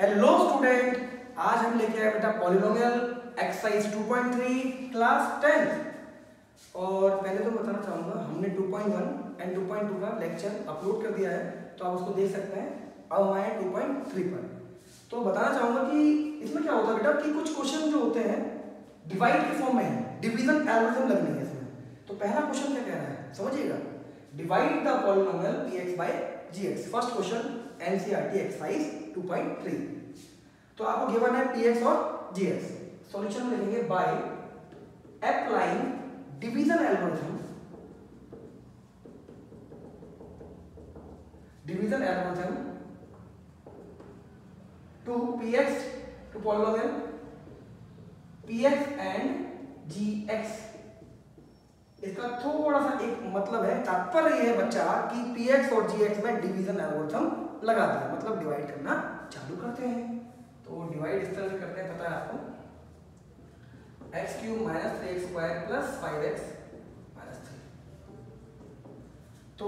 Hello student, आज हम लेके आए बेटा पॉलिनोमियल एक्सरसाइज 2.3 क्लास 10। और पहले तो बताना चाहूँगा हमने 2.1 एंड 2.2 का लेक्चर अपलोड कर दिया है, तो आप उसको देख सकते हैं। अब हम आए 2.3 पर। तो बताना चाहूँगा कि इसमें क्या होता है बेटा कि कुछ क्वेश्चन जो होते हैं डिवाइड के फॉर्म में है, डिवीजन एल्गोरिथम लगनी है इसमें। तो पहला क्वेश्चन क्या कह रहा है समझिएगा, divide the polynomial px by gx। First question NCERT exercise 2.3। तो आपको गिवन है px और gx। सॉल्यूशन में लिखेंगे by applying division algorithm to px to polynomial px and gx। इसका थोड़ा सा एक मतलब है, तात्पर्य ये है बच्चा कि px और gx में डिवीजन एल्गोरिथम लगा दिया, मतलब डिवाइड करना चालू करते हैं। तो डिवाइड इस तरह से करते हैं, पता है आपको, x³ minus 3x² plus 5x minus 3। तो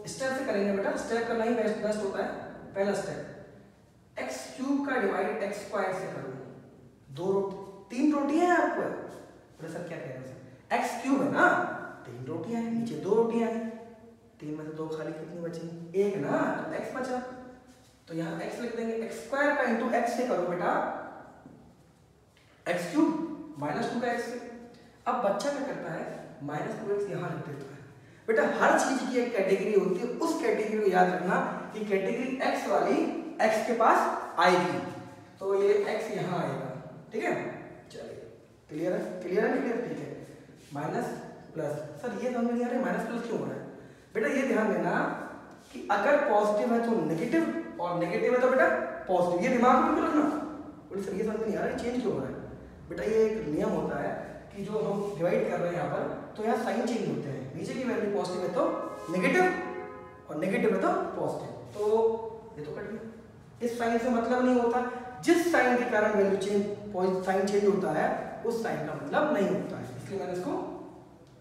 स्टेप से करेंगे बेटा, स्टेप करना ही बेस्ट होता है। पहला स्टेप, x³ का डिवाइड x² से करो। 3 रोटियां हैं आपको, बोले सर क्या कह रहे हैं, x³ है ना, 3 रोटियां हैं, नीचे 2 रोटियां हैं, 3 में से 2 खाली, कितनी बची, 1 ना, तो x बचा। तो यहाँ x लिख देंगे, x² का इंटू x से करो बेटा, x³ माइनस 2 का x से। अब बच्चा क्या करता है, माइनस 2x यहाँ लिख देता है। बेटा हर चीज की एक कैटेगरी होती है, उस कैटेगरी को याद रखना कि कैटेगरी x वाली x के पास आएगी, तो ये x यहाँ आएगा, ठीक है। चलिए क्लियर है, क्लियर है, क्लियर, ठीक है। माइनस प्लस, सर ये समझ नहीं आ रहा है माइनस प्लस क्यों हो रहा है। बेटा ये ध्यान देना कि अगर पॉजिटिव है तो नेगेटिव, और नेगेटिव है तो बेटा पॉजिटिव, ये दिमाग में रखना। बोले सर ये समझ नहीं आ रहा है, चेंज क्यों हो रहा है। बेटा ये एक नियम होता है कि जो हम डिवाइड कर रहे हैं यहाँ पर, तो यहाँ साइन चेंज होते हैं, नीचे की वैल्यू पॉजिटिव है तो नेगेटिव, और नेगेटिव है तो पॉजिटिव। तो ये तो कट गया। इस साइन से मतलब नहीं होता, जिस साइन के कारण वैल्यू चेंज, साइन चेंज होता है उस साइन का मतलब नहीं होता है, इसलिए मैंने इसको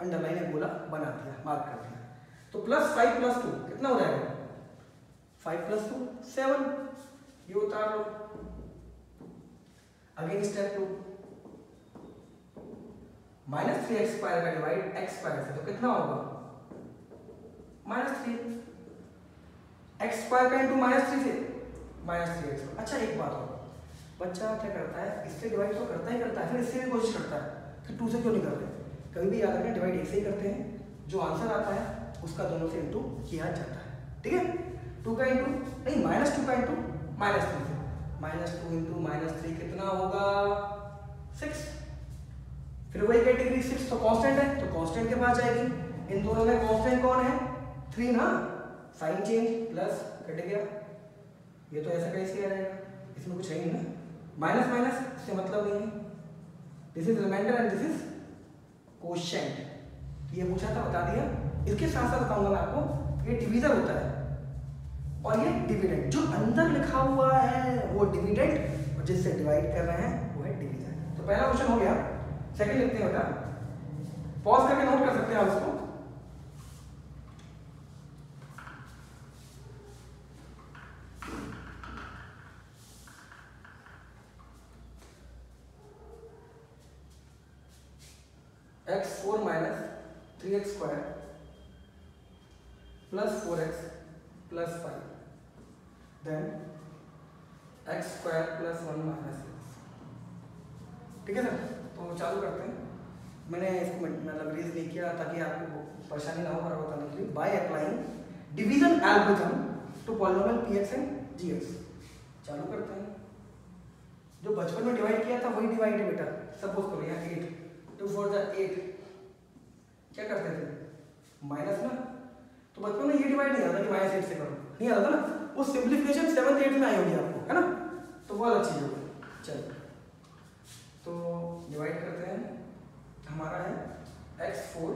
अंडरलाइन एक बोला बना दिया, मार्क कर दिया। तो प्लस 5 प्लस 2 कितना हो जाएगा, 5 प्लस 2 7, ये उतार लो। अगेन स्टेप 2, माइनस 3x² का डिवाइड x² से, तो कितना होगा माइनस 3, x² का इंटू माइनस 3 से माइनस 3x। अच्छा एक बात और, बच्चा क्या करता है, इससे डिवाइड तो करता ही करता है, फिर इससे भी कोशिश करता है कि 2 से क्यों नहीं करते। कभी भी याद रखें डिवाइड एक से ही करते हैं, जो आंसर आता है उसका दोनों से इंटू किया जाता है, ठीक है। 2 का इंटू नहीं, माइनस 2 का इंटू माइनस 3 से, माइनस 2 इंटू माइनस 3 कितना होगा 6। फिर वही कैटेगरी 6 तो कांस्टेंट है, तो कांस्टेंट के पास जाएगी। इन दोनों में कांस्टेंट कौन है, 3 ना, साइन चेंज प्लस कट गया, ये तो ऐसा कैसे आ जाएगा, इसमें कुछ है ही नहीं ना, माइनस माइनस इससे मतलब नहीं है। This is remainder and this is quotient, ये पूछा था बता दिया। इसके साथ साथ बताऊंगा मैं आपको, ये डिवीजन होता है और ये डिविडेंड, जो अंदर लिखा हुआ है वो डिविडेंड, और जिससे डिवाइड कर रहे हैं वो है डिवीजन। तो पहला क्वेश्चन हो गया। सेकंड लिखते हैं बेटा, पॉज करके नोट कर सकते हैं आप इसको। x4 minus 3x² plus 4x plus 5, then x² plus 1 minus 6, ठीक है सर। तो चालू करते हैं। मैंने इसको मतलब रीज नहीं किया ताकि आपको परेशानी ना हो और बताने के लिए। By applying division algorithm to polynomial px and gx, चालू करते हैं। जो बचपन में डिवाइड किया था वही डिवाइड है बेटा। सपोज करो यहाँ 8, 2 4 जा 8, क्या करते थे माइनस ना, तो बचपन में ये डिवाइड नहीं आता कि माइनस 8 से करो, नहीं आता ना, वो सिंप्लीफिकेशन 7th 8th में आई होगी आपको, है ना, तो बहुत अच्छी होगी। चलो तो डिवाइड करते हैं, हमारा है x4।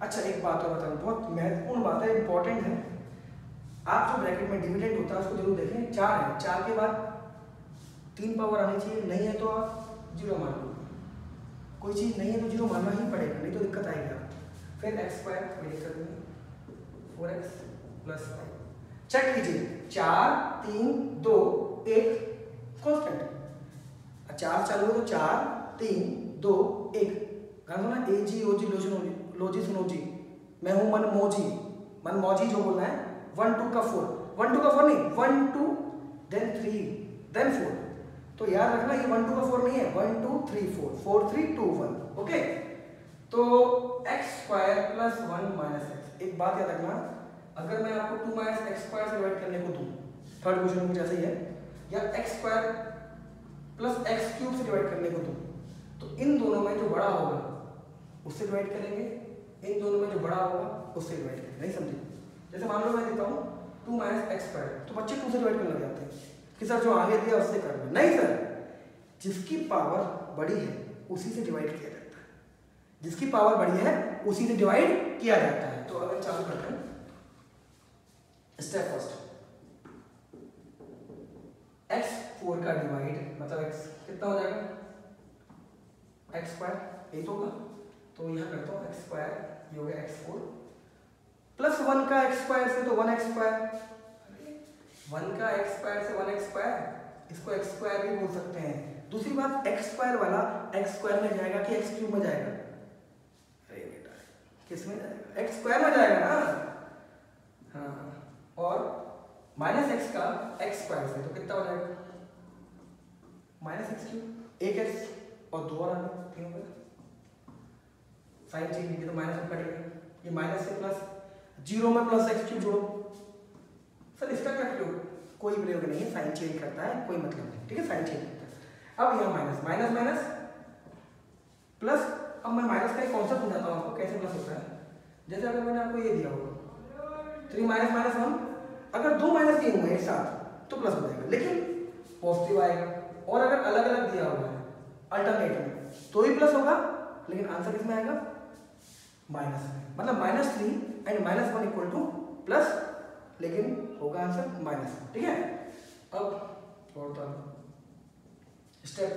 अच्छा एक बात और बताऊँ, बहुत महत्वपूर्ण बात है, इंपॉर्टेंट है। आप जो ब्रैकेट में डिविडेंड होता है उसको जरूर देखें। 4 है, 4 के बाद 3 पावर आनी चाहिए, नहीं है तो आप 0 मान लो, कोई चीज़ नहीं है तो 0 मानना ही पड़ेगा, नहीं तो दिक्कत आएगी आपको। फिर x² कोई दिक्कत नहीं, 4x प्लस 5, चेक कीजिए, 4 3 2 1 4 चालू है तो 4 3 2 1। गाना ना AG OG लोजी सुनोजी, मैं हूँ मनमौजी जो बोलना है। 1 2 का 4, 1 2 का 4 नहीं, 1 2 देन 3 देन 4। तो याद रखना ये 1 2 का 4 नहीं है, 1 2 3 4 4 3 2 1। ओके, तो x square plus 1 minus x. एक बात याद रखना, अगर मैं आपको 2 माइनस एक्स स्क्वायर से डिवाइड करने को दूं, थर्ड क्वेश्चन में कुछ ऐसा ही है, या x square plus x cube से डिवाइड करने को दूं, तो इन दोनों में जो बड़ा होगा उससे डिवाइड करेंगे, इन दोनों में जो बड़ा होगा उससे डिवाइड करेंगे। नहीं समझे? जैसे मान लो मैं देता हूँ 2 माइनस एक्स स्क्वायर, तो बच्चे 2 से डिवाइड करने लग जाते हैं कि सर जो आगे दिया उससे कर लो। नहीं सर, जिसकी पावर बड़ी है उसी से डिवाइड किया जाता है, जिसकी पावर बड़ी है उसी से डिवाइड किया जाता है। तो अगर चालू करते हैं स्टेप फर्स्ट, x4 का डिवाइड मतलब x कितना हो जाएगा, एक्स स्क्वायर, यही तो होगा। तो यहाँ करता हूँ एक्स स्क्वायर, ये हो गया x4 प्लस 1 का एक्स स्क्वायर से तो 1x स्क्वायर, 1 का एक्स स्क्वायर से 1x स्क्वायर, इसको एक्स स्क्वायर भी बोल सकते हैं। दूसरी बात, एक्स स्क्वायर वाला एक्स स्क्वायर में जाएगा कि एक्स क्यूब में जाएगा? अरे बेटा किस में जाएगा? एक्स स्क्वायर में जाएगा ना। हाँ, और माइनस एक्स का एक्स स्क्वायर से तो कितना हो जाएगा, माइनस एक्स क्यूब, एक एक्स और 2 और आगे 3 हो गया। साइन चेंज की तो माइनस में कट गया, ये माइनस से प्लस, 0 में प्लस एक्स क्यूब जोड़ो। सर इसका क्या प्रयोग? कोई प्रयोग नहीं है, साइन चेंज करता है, कोई मतलब नहीं। ठीक है, साइन चेंज करता है। अब यहाँ माइनस माइनस माइनस प्लस, अब मैं माइनस का एक कॉन्सेप्ट समझाता हूँ आपको कैसे प्लस होता है। जैसे अगर मैंने आपको ये दिया होगा 3 माइनस माइनस 1, अगर 2 माइनस दिए हुए एक साथ तो प्लस हो जाएगा, लेकिन पॉजिटिव आएगा। और अगर अलग अलग दिया हुआ है अल्टरनेट में तो भी प्लस होगा, लेकिन आंसर किसमें आएगा, माइनस में। मतलब -3 एंड -1 इक्वल टू प्लस, लेकिन होगा आंसर माइनस। ठीक है, अब और स्टेप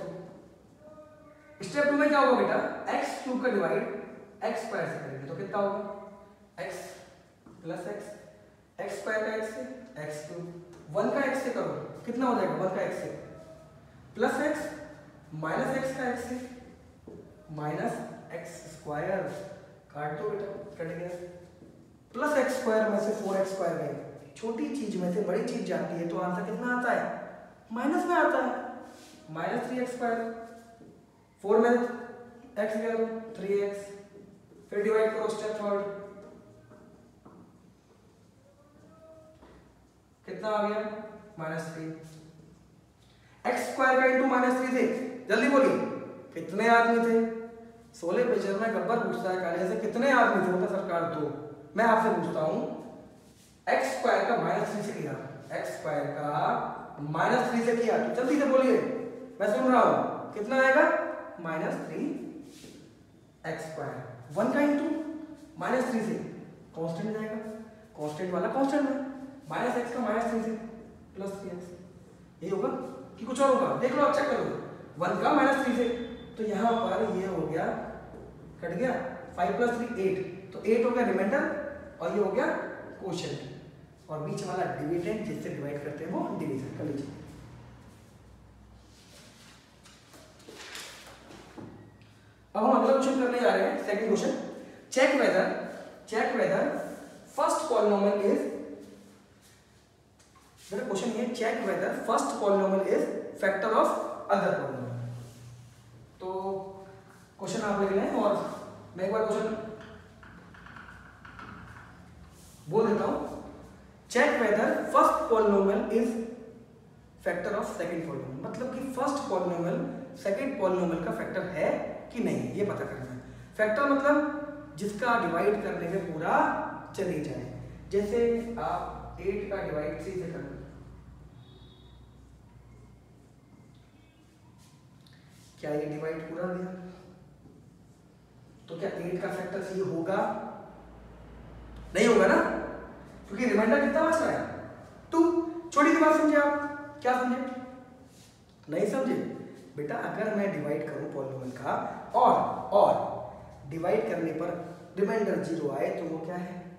2 में क्या होगा बेटा, एक्स क्यूब का डिवाइड एक्स स्क्वायर से करेंगे तो कितना होगा, x plus x, x square का एक्स से एक्स क्यूब, 1 का एक्स से करो कितना हो जाएगा, 1 का एक्स से प्लस एक्स माइनस एक्स का एक्स से माइनस एक्स स्क्वायर, काट दो बेटा, कट गया। प्लस एक्स स्क्वायर में से 4x स्क्वायर गए, छोटी चीज में से बड़ी चीज जाती है तो आंसर कितना आता है, माइनस में आता है, -3x स्क्वायर। 4 में x गया तो 3x, फिर डिवाइड करो स्टेप थर्ड, कितना आ गया, -3। एक्स स्क्वायर का इंटू -3 थे, जल्दी बोलिए कितने आदमी थे? 16 पेजर में गब्बर पूछता है काले से कितने आदमी थे, बोलता सरकार 2। मैं आपसे पूछता हूं एक्स स्क्वायर का -3 से किया, एक्स स्क्वायर का -3 से किया, तो जल्दी से बोलिए, मैं सुन रहा हूं, कितना आएगा, -3x स्क्वायर। 1 का इंटू -3 से कांस्टेंट जाएगा, कांस्टेंट वाला कांस्टेंट में, -x का -3 से +3x, यही होगा कि कुछ और होगा, देख लो आप, चेक करो। 1 का -3 से, तो यहाँ पर ये हो गया, कट गया, 5 + 3 8, तो 8 हो गया रिमाइंडर, और ये हो गया क्वोशिएंट, और बीच वाला डिविडेंड जिससे डिवाइड करते हैं वो डिवीजन कर लीजिए। अब हम अगला क्वेश्चन करने जा रहे हैं, second question, check whether first polynomial is, मेरा क्वेश्चन ये, check whether first polynomial is factor of other polynomial. तो क्वेश्चन आप लिख लें और मैं एक बार क्वेश्चन बोल देता हूं, check whether first polynomial is factor of second polynomial, मतलब कि फर्स्ट पॉलिनोमियल सेकंड पॉलिनोमियल का फैक्टर है कि नहीं, ये पता करना है। फैक्टर मतलब जिसका डिवाइड करने में पूरा चले जाए, जैसे आप 8 का डिवाइड 3 से करें, क्या ये डिवाइड पूरा दिया, तो क्या 8 का फैक्टर ये होगा, नहीं होगा ना, क्योंकि रिमाइंडर कितना बच रहा है, 2। छोटी सी बात समझे आप, क्या समझे, नहीं समझे बेटा, अगर मैं डिवाइड करूं पॉलिनोमियल का और डिवाइड करने पर रिमाइंडर 0 आए तो वो क्या है,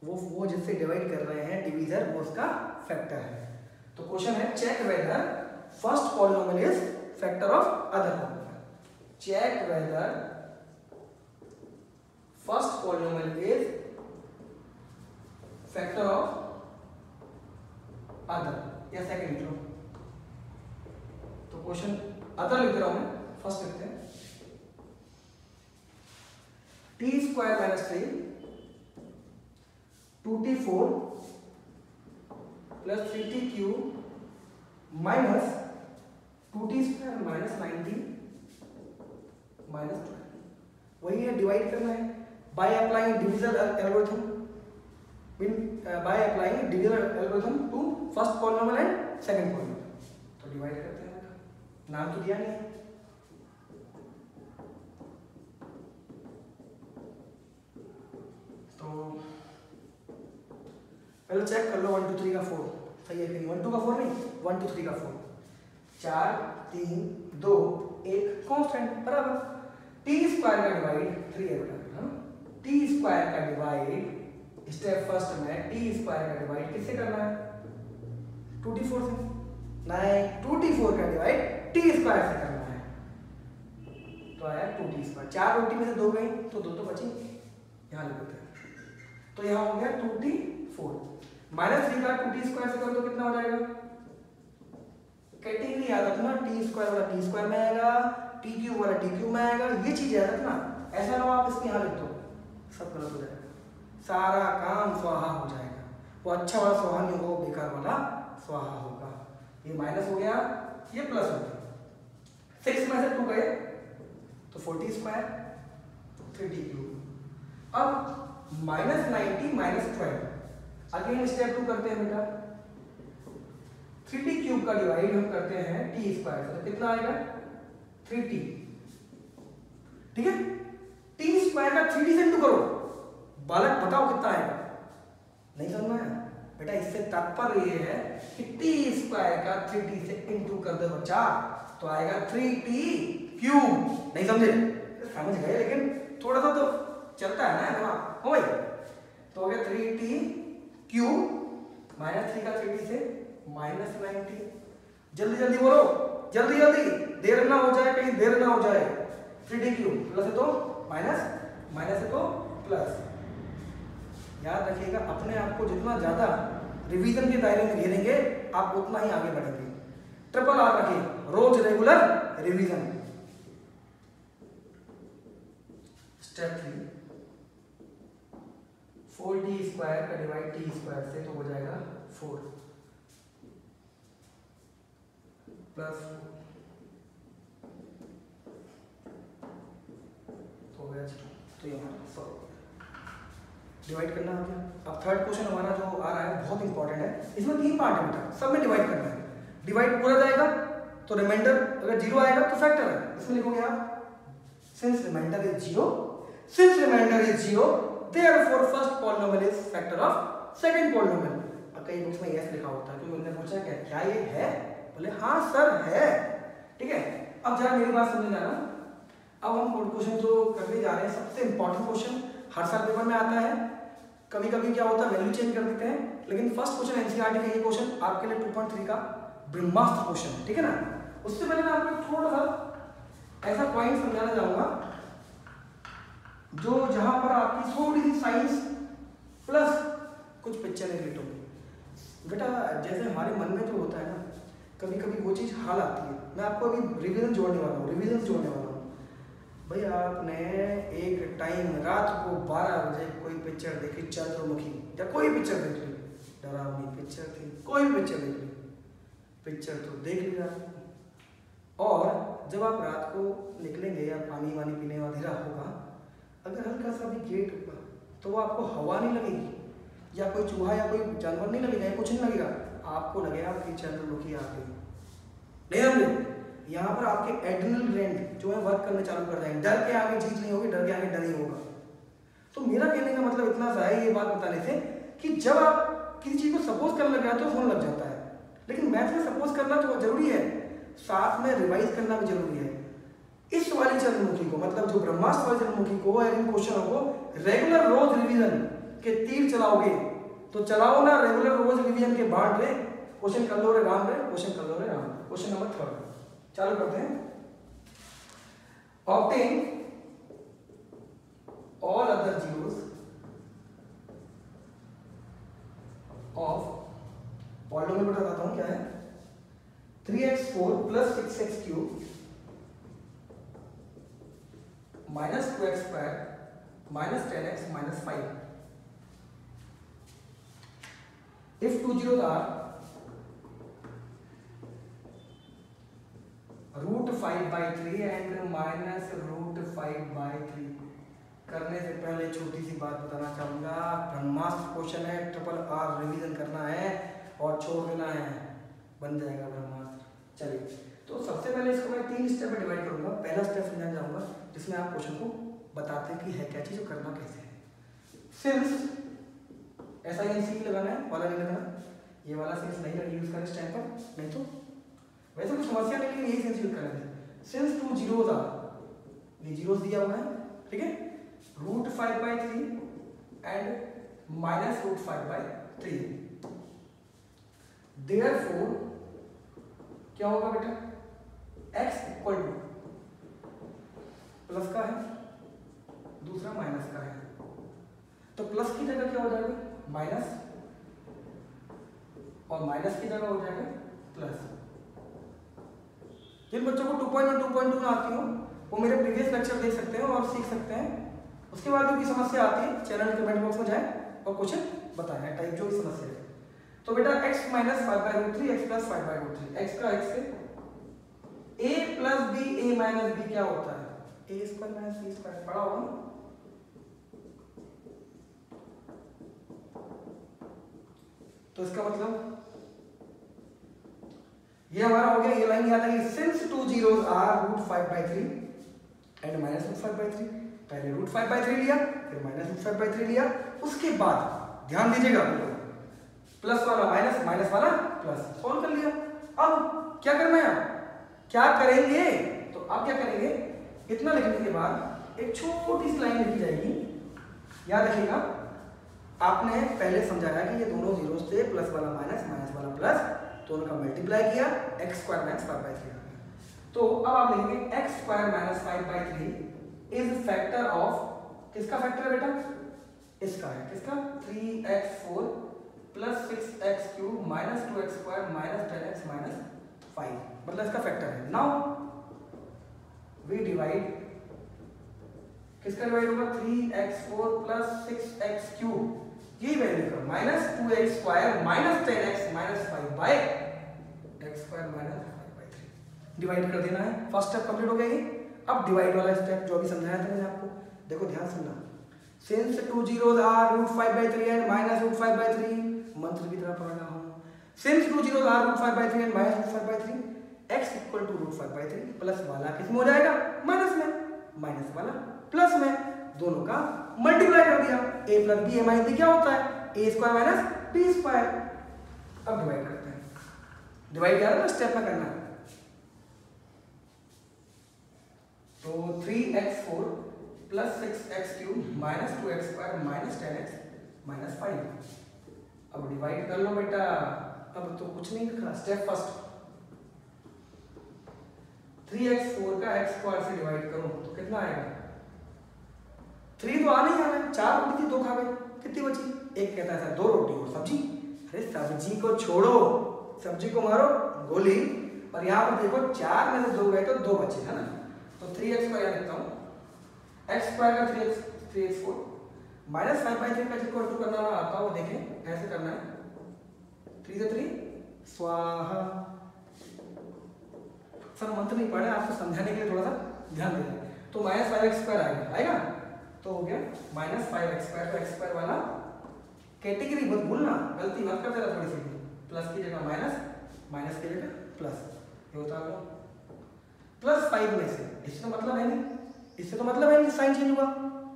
वो जिससे डिवाइड कर रहे हैं डिवीजर, वो उसका फैक्टर है। तो क्वेश्चन है, check whether first polynomial is factor of other polynomial. Check whether first polynomial is factor of other या सेकंड लो। तो क्वेश्चन अदर लिख रहा हूं मैं, फर्स्ट लिखते हैं T square minus 3 2t4 plus 3t cube minus 2t square minus 19 minus 12। वही है, डिवाइड करना है by applying division algorithm, by applying division algorithm to first polynomial and second polynomial. तो डिवाइड करते हैं, नाम तो दिया नहीं है। तो पहले चेक कर लो 1 2 3 का 4 सही है कि नहीं। 1 2 का 4 नहीं, 1 2 3 का 4, 4 3 2 1 कांस्टेंट बराबर। टी स्क्वायर का डिवाइड 3 है बेटा, टी स्क्वायर का डिवाइड स्टेप फर्स्ट में टी स्क्वायर का डिवाइड किससे करना है? 2t4 से। नहीं, 2t4 का डिवाइड टी स्क्वायर से करना है। तो आया 2t स्क्वायर, 4 रोटी में से 2 गई तो 2 तो बची, यहाँ लिख देते हैं। तो यहाँ हो गया 2t4 माइनस 3 का 2t स्क्वायर से कर दो कितना हो जाएगा? कैटेगरी याद रखना, टी स्क्वायर वाला टी स्क्वायर में आएगा, टी क्यूब वाला टी क्यूब में आएगा, ये चीज याद रखना। ऐसा ना हो आप इसके यहाँ लिख दो, सब गलत हो जाएगा, सारा काम स्वाहा हो जाएगा। वो अच्छा वाला स्वाहा नहीं होगा, वो बेकार वाला स्वाहा होगा। ये माइनस हो गया, ये प्लस हो गया। 6 में से 2 गए तो 40 स्क्वायर 3t क्यूब। अब माइनस 90 माइनस 12 अगेन स्टेप 2 करते हैं बेटा। 3t क्यूब का डिवाइड हम करते हैं टी स्क्वायर से, तो कितना आएगा? 3t। ठीक है, टी स्क्वायर का 3t से इंटू करो, बालक बताओ कितना आएगा? नहीं समझ में आया बेटा? इससे तात्पर्य ये है कि टी स्क्वायर का 3t से इंटू कर दो बच्चा, तो आएगा 3t क्यूब। नहीं समझे? समझ गए, लेकिन थोड़ा सा तो चलता है ना दिमाग, हो भाई। तो हो गया 3t क्यूब माइनस 3 का 3t से माइनस 90। जल्दी जल्दी बोलो, जल्दी जल्दी, देर ना हो जाए, कहीं देर ना हो जाए। 3t क्यूब प्लस है तो माइनस, माइनस है तो प्लस। याद रखिएगा, अपने आप को जितना ज्यादा रिवीजन के दायरे में घेरेंगे आप उतना ही आगे बढ़ेंगे। ट्रिपल आर रखिए, रोज regular revision. Step 3 4t square का डिवाइड टी स्क्वायर से, तो हो जाएगा 4 प्लस 4 तो हो गया 0। तो ये हमारा सॉल्व डिवाइड करना आ गया। अब थर्ड क्वेश्चन हमारा जो आ रहा है बहुत इंपॉर्टेंट है, इसमें 3 पार्ट है बेटा, सब में डिवाइड करना है। डिवाइड पूरा जाएगा तो रिमाइंडर अगर 0 आएगा तो फैक्टर है, इसमें लिखोगे आप since reminder is 0, since reminder is 0 therefore first polynomial is factor of second polynomial. अब कई बुक्स में यस लिखा होता है, तो मैंने पूछा क्या ये है? बोले हाँ सर है। ठीक है, अब जरा मेरी बात समझ जाना। अब हम क्वेश्चन जो करने जा रहे हैं, सबसे इंपॉर्टेंट क्वेश्चन हर साल पेपर में आता है। कभी कभी क्या होता है वैल्यू चेंज कर देते हैं, लेकिन फर्स्ट क्वेश्चन एनसीईआरटी का ये क्वेश्चन आपके लिए 2.3 का ब्रह्मास्त्र क्वेश्चन। ठीक है ना, उससे पहले मैं आपको थोड़ा सा ऐसा पॉइंट समझाना चाहूंगा जो जहां पर आपकी थोड़ी सी साइंस प्लस कुछ पिक्चर रिलेट होगी। बेटा जैसे हमारे मन में जो होता है ना, कभी कभी वो चीज हाल आती है। मैं आपको अभी रिवीजन जोड़ने वाला हूँ, रिवीजन जोड़ने वाला हूँ। भाई आपने एक टाइम रात को 12 बजे कोई पिक्चर देखी, चंद्रमुखी या कोई पिक्चर देख ली, डरावनी पिक्चर थी, कोई पिक्चर देख ली, पिक्चर तो देख लिया। और जब आप रात को निकलेंगे या पानी वानी पीने अंधेरा होगा, अगर हल्का सा भी गेट होगा तो वो आपको हवा नहीं लगेगी या कोई चूहा या कोई जानवर नहीं लगेगा, कुछ नहीं लगेगा, आपको लगेगा कि चंद्रमुखी आ गई। नहीं समझे? यहाँ पर आपके एड्रिनल ग्लैंड जो है वर्क करने चालू कर जाएंगे। डर के आगे चीज नहीं होगी, डर के आगे डर ही होगा। तो मेरा कहने का मतलब इतना सा है ये बात बताने से कि जब आप किसी चीज को सपोज करने लग जाते हो फोन लग जाता है, लेकिन मैथ में सपोज करना तो जरूरी है, साथ में रिवाइज करना भी जरूरी है। इस वाली चंद्रमुखी को, मतलब जो ब्रह्मास्त्र वाली चंद्रमुखी को या इन क्वेश्चनों को रेगुलर रोज रिवीजन के तीर चलाओगे तो चलाओ ना, रेगुलर रोज रिवीजन के बाढ़ रे, क्वेश्चन कर लो रे राम रे, क्वेश्चन कर लो रे राम। क्वेश्चन नंबर 3 चालू करते हैं। Obtain all other zeros of polynomial में बताता हूं क्या है 3x4 plus 6x³ minus 2x² minus 10x minus 5 if two zeros are √5/3 and minus √5/3। करने से पहले छोटी सी बात बताना चाहूंगा, ब्रह्मास्त्र क्वेश्चन है, RRR रिवीजन करना है और छोड़ देना है, बन जाएगा ब्रह्मास्त्र। चलिए, तो सबसे पहले इसको मैं 3 स्टेप में डिवाइड करूंगा। पहला स्टेप समझाना चाहूंगा जिसमें आप क्वेश्चन को बताते हैं कि है क्या चीज और करना कैसे है। सिंस ऐसा ही सी लगाना है, वाला नहीं लगाना, ये वाला सिंस नहीं यूज करें इस टाइम पर, नहीं तो वैसे कुछ समस्या नहीं, लेकिन यही सेंस यूज करेंगे। सिंस टू जीरोस आर, ये जीरोस दिया हुआ है, ठीक है, √5/3 एंड माइनस √5/3, देयरफॉर क्या होगा बेटा, x इक्वल टू प्लस का है, दूसरा माइनस का है, तो प्लस की जगह क्या हो जाएगा माइनस, और माइनस की जगह हो जाएगा प्लस। जिन बच्चों को 2.1 2.2 ना आती हो वो मेरे प्रीवियस लेक्चर देख सकते हैं और सीख सकते हैं। उसके बाद जो समस्या आती है चैनल के कमेंट बॉक्स में जाए और क्वेश्चन बताएं टाइप जो भी समस्या है। तो बेटा x minus 5/√3 x plus 5/√3, x का x से a plus b a minus b क्या होता है, a square minus b square, पढ़ा होगा ना। तो इसका मतलब ये हमारा हो गया, ये लाइन याद है, since two zeros are √5/3 and minus √5/3। पहले √5/3 लिया, फिर माइनस √5/3 लिया, उसके बाद ध्यान दीजिएगा प्लस वाला माइनस, माइनस वाला प्लस, सॉल्व कर लिया। अब क्या करना है, क्या करेंगे, तो अब क्या करेंगे, इतना लिखने के बाद एक छोटी सी लाइन लिखी जाएगी, याद रखिएगा। आपने पहले समझाया कि ये दोनों जीरोस थे, प्लस वाला माइनस, माइनस वाला प्लस, तो उनका मल्टीप्लाई किया, x² माइनस 5/3 आ गया। तो अब आप लिखेंगे x² minus 5/3 is factor of, किसका फैक्टर है बेटा, इसका है, किसका, 3x4 plus 6x³ minus 2x² minus 10x minus 5, मतलब इसका फैक्टर है। नाउ वी डिवाइड, किसका डिवाइड होगा, 3x4 प्लस 6x³ यही वैल्यू का minus 2x² minus 10x minus 5 by x² minus 5/3 divide कर देना है। फर्स्ट स्टेप कंप्लीट हो गया ये। अब डिवाइड वाला स्टेप जो अभी समझाया था मैंने आपको, देखो ध्यान सुनना। Since two zeros are √5/3 and minus √5/3, मंत्र की तरह पढ़ना हो। Since two zeros are √5/3 and minus √5/3, x equal to √5/3, plus वाला किस में हो जाएगा, माइनस में, माइनस वाला प्लस में, दोनों का मल्टीप्लाई कर दिया, a plus b a minus b क्या होता है, a² माइनस b²। अब डिवाइड करते हैं, डिवाइड क्या है, स्टेप में करना है। तो 3x4 plus 6x³ minus 2x² minus 10x minus 5। अब डिवाइड कर लो बेटा, अब तो कुछ नहीं लिखा, स्टेप फर्स्ट 3x4 का x² से डिवाइड करो तो कितना आएगा, 3 तो आ नहीं आ रहा है, 4 रोटी थी 2 खा गए, कितनी बची, एक कहता है 2 रोटी और सब्जी। अरे सब्जी को छोड़ो, सब्जी को मारो गोली, और यहाँ पर देखो 4 में से 2 गए तो 2 बचे, है ना। तो 3x² यहाँ लिखता हूँ, x² का 3x4 माइनस 5/3 का जिसको टू करना आता हो वो देखें, ऐसे करना है, 3 से 3 स्वाहा। सर मंत्र नहीं पढ़े, आपको समझाने के लिए थोड़ा सा ध्यान देना। तो माइनस 5x² आएगा, तो हो गया माइनस 5x², तो x² वाला कैटेगरी मत भूलना, गलती मत कर देना थोड़ी सी, प्लस की जगह माइनस, माइनस की जगह प्लस, ये होता है प्लस 5 में से, इससे तो मतलब है नहीं, इससे तो मतलब है नहीं साइन चेंज हुआ,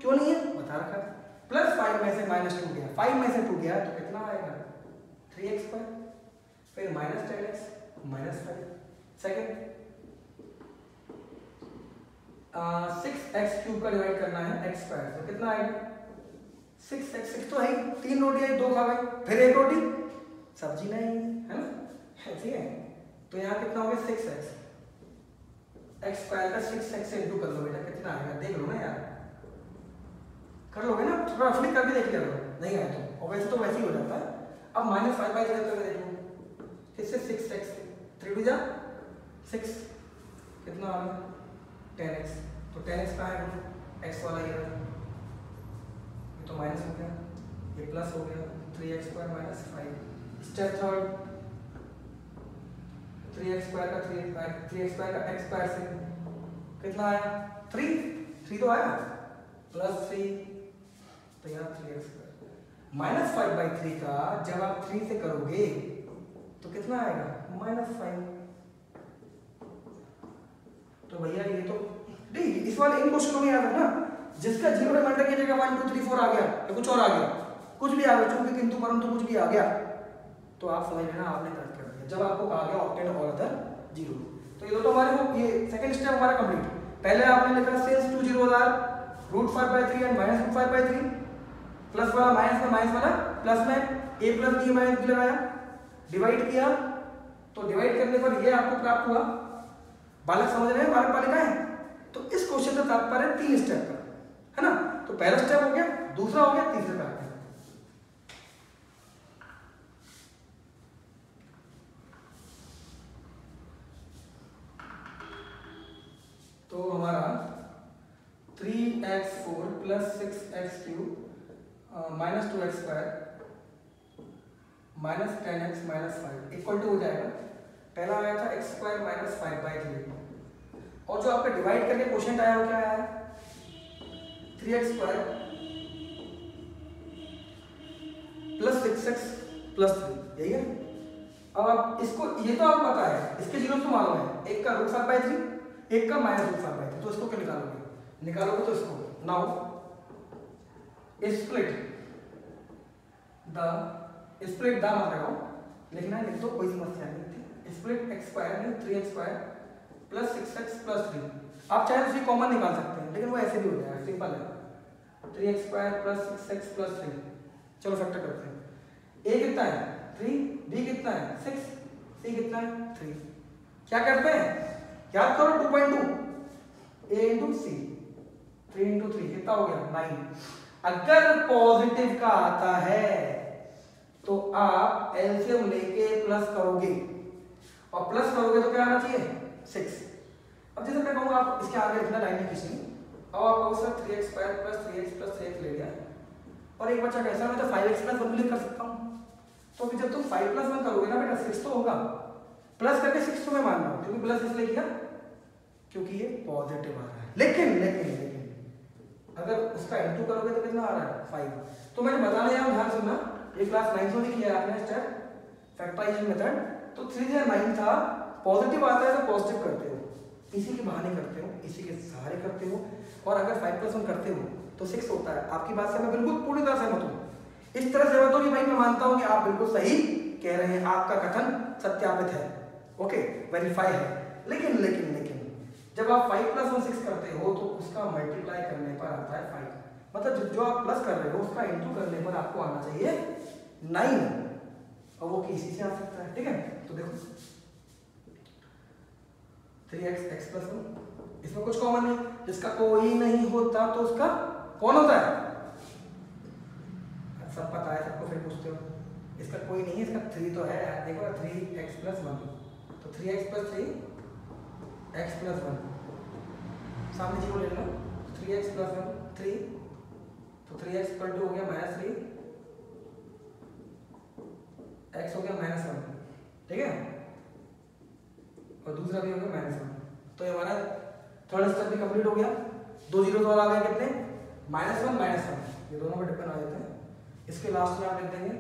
क्यों नहीं है बता रखा है। प्लस 5 में से माइनस 2 गया, 5 में से 2 गया तो कितना आएगा, 3x², फिर minus 10x minus 5, second 6x³ का डिवाइड करना है x² तो कितना आएगा, 6x, 6 तो है, 3 रोटी है, 2 खा गए, फिर 1 रोटी, सब्जी नहीं है ना, ऐसे है। तो यहाँ कितना हो गया 6x एक्स स्क्वायर का 6x से इंटू कर लो बेटा, कितना आएगा देख लो ना यार, कर लोगे ना, थोड़ा रफली करके देख लिया करो, नहीं आया तो, और वैसे तो वैसे ही हो जाता है। अब -5/3 करके देख लो, किससे 6x 3 टू जा 6, कितना आ गया 10x, तो 10x कहाँ है, x वाला ये तो माइनस हो गया, ये प्लस हो गया, 3x² - 5। स्टेप थर्ड, 3x² का 3x² का x² से कितना आया 3 तो आया, +3, तो यहाँ 3x² -5/3 का जब आप 3 से करोगे तो कितना आएगा -5। तो भैया ये तो नहीं, इस वाले इन क्वेश्चनों में याद रखना, जिसका 0 में मल्टीप्लाई की जगह 1 2 3 4 आ गया या कुछ और आ गया, कुछ भी आ गया, चूंकि किंतु परंतु कुछ भी आ गया, तो आप समझ लेना आपने गलत कर दिया। जब आपको कहा गया ऑप्टेन ऑल अदर 0, तो ये तो हमारे को ये सेकंड स्टेप हमारा कंप्लीट। पहले आपने लिखा सिंस 2 0 आर √5/3 एंड -√5/3, प्लस वाला माइनस में, माइनस वाला प्लस में, a + b - b लगाया, डिवाइड किया, तो डिवाइड करने पर ये आपको प्राप्त हुआ। बालक समझ रहे हैं, बालक बालिका है। तो इस क्वेश्चन का तात्पर्य 3 स्टेप का है ना, तो पहला स्टेप हो गया, दूसरा हो गया, तीसरा का आ गया। तो हमारा 3x4 + 6x³ -2x² -10x - 5 equal to हो जाएगा, पहला आया था x² - 5/3, और जो आपका डिवाइड करके क्वेश्चन आया वो क्या आया 3x² + 6x + 3, यही है। अब आप इसको, ये तो आपको पता है, इसके जीरो तो मालूम है, एक का √5/3, एक का -√5/3, तो इसको क्या निकालोगे तो इसको नाउ स्प्लिट द मत लगाओ, लिखना है लिख दो, कोई समस्या नहीं थी। स्प्लिट x² में 3x² + 6x + 3, आप चाहे उसी कॉमन निकाल सकते हैं, लेकिन वो ऐसे भी हो जाएगा, सिंपल है। 3x² + 6x + 3, चलो फैक्टर करते हैं। a कितना है 3, b कितना है 6, c कितना है 3। क्या करते हैं, याद करो 2.2 a × c, 3 × 3 कितना हो गया 9। अगर पॉजिटिव का आता है तो आप एलसीएम लेके प्लस करोगे, और प्लस करोगे तो क्या आना चाहिए 6। अब जैसे मैं कहूँगा आप इसके आगे लिखना लाइन किसी, अब आप कहो सर 3x² + 3x + 3x ले लिया, और एक बच्चा कैसा, मैं तो 5x + 1 भी लिख कर सकता हूँ। तो अभी जब तुम 5 + 1 करोगे ना बेटा 6 तो होगा, प्लस करके 6 तो मैं मान रहा हूँ, क्योंकि प्लस इसलिए किया क्योंकि ये पॉजिटिव आ रहा है। लेकिन अगर उसका इंटू करोगे तो कितना आ रहा है 5। तो मैंने बताने आया हूँ, ध्यान सुनना, ये क्लास 9 में किया आपने स्टेप फैक्टराइजेशन मेथड। तो 3 या 9 था, पॉजिटिव आता है तो पॉजिटिव करते हो, इसी के बहाने करते हो, इसी के सहारे करते हो, और अगर 5 + 1 करते हो तो 6 होता है। आपकी बात से मैं बिल्कुल पूरी तरह सहमत हूँ, इस तरह सहमत हूँ कि भाई मैं मानता हूँ कि आप बिल्कुल सही कह रहे हैं, आपका कथन सत्यापित है, ओके वेरीफाई है। लेकिन जब आप 5 + 1 6 करते हो तो उसका मल्टीप्लाई करने पर आता है 5, मतलब जो आप प्लस कर रहे हो उसका इंटू करने पर आपको आना चाहिए 9, और वो किसी से आ सकता है, ठीक है। तो देखो 3x + 1, इसमें कुछ कॉमन नहीं, जिसका कोई नहीं होता तो उसका कौन होता है, सब पता है सबको, फिर पूछते हो इसका कोई नहीं है, इसका 3 तो है, देखो 3x + 1, तो 3x + 3 x + 1, सामने जीरो ले लो, 3x + 1 3, तो 3x = हो गया -3, x हो गया -1, ठीक है, और दूसरा भी हो गया -1। तो ये हमारा थर्ड स्टेप भी कंप्लीट हो गया। 2 जीरो तो और आ गए कितने -1 -1, ये दोनों में डिपेंड आ जाते हैं। इसके लास्ट में आप लिख देंगे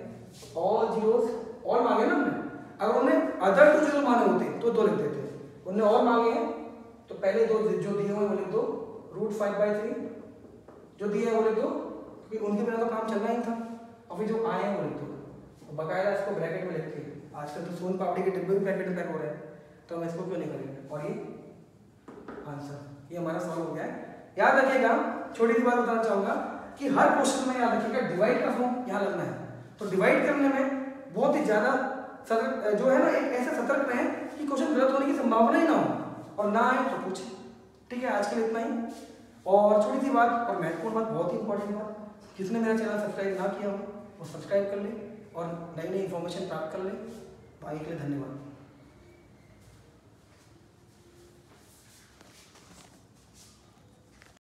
ऑल जीरोस, और मांगे ना हमने, अगर उन्हें अदर 2 जीरो माने होते तो 2 लिख देते, उन्हें और मांगे हैं तो पहले 2 जो दिए हुए वो लिख दो, √5/3 जो दिए है वो लिख दो, क्योंकि उनके बिना तो काम चलना ही था, और फिर जो आए हैं वो लिख दो, तो बकायदा इसको ब्रैकेट में लिख के, आजकल तो सोन पापड़ी के डिब्बे भी ब्रैकेट में पैक हो रहे हैं, तो हम इसको क्यों नहीं करेंगे। और ये आंसर, ये हमारा सॉल्व हो गया है। याद रखिएगा, छोटी सी बात बताना चाहूंगा कि हर क्वेश्चन में याद रखिएगा डिवाइड का फॉर्म यहाँ लगना है, तो डिवाइड करने में बहुत ही ज्यादा जो है ना, एक ऐसे सतर्क रहें कि क्वेश्चन गलत होने की संभावना ही ना हो, और ना आए तो पूछे। ठीक है, आज के लिए इतना ही। और छोटी सी बात और महत्वपूर्ण बात, बहुत ही इंपॉर्टेंट बात, जिसने मेरा चैनल सब्सक्राइब ना किया हो वो सब्सक्राइब कर ले और नई नई इन्फॉर्मेशन प्राप्त कर ले। भाई के लिए धन्यवाद।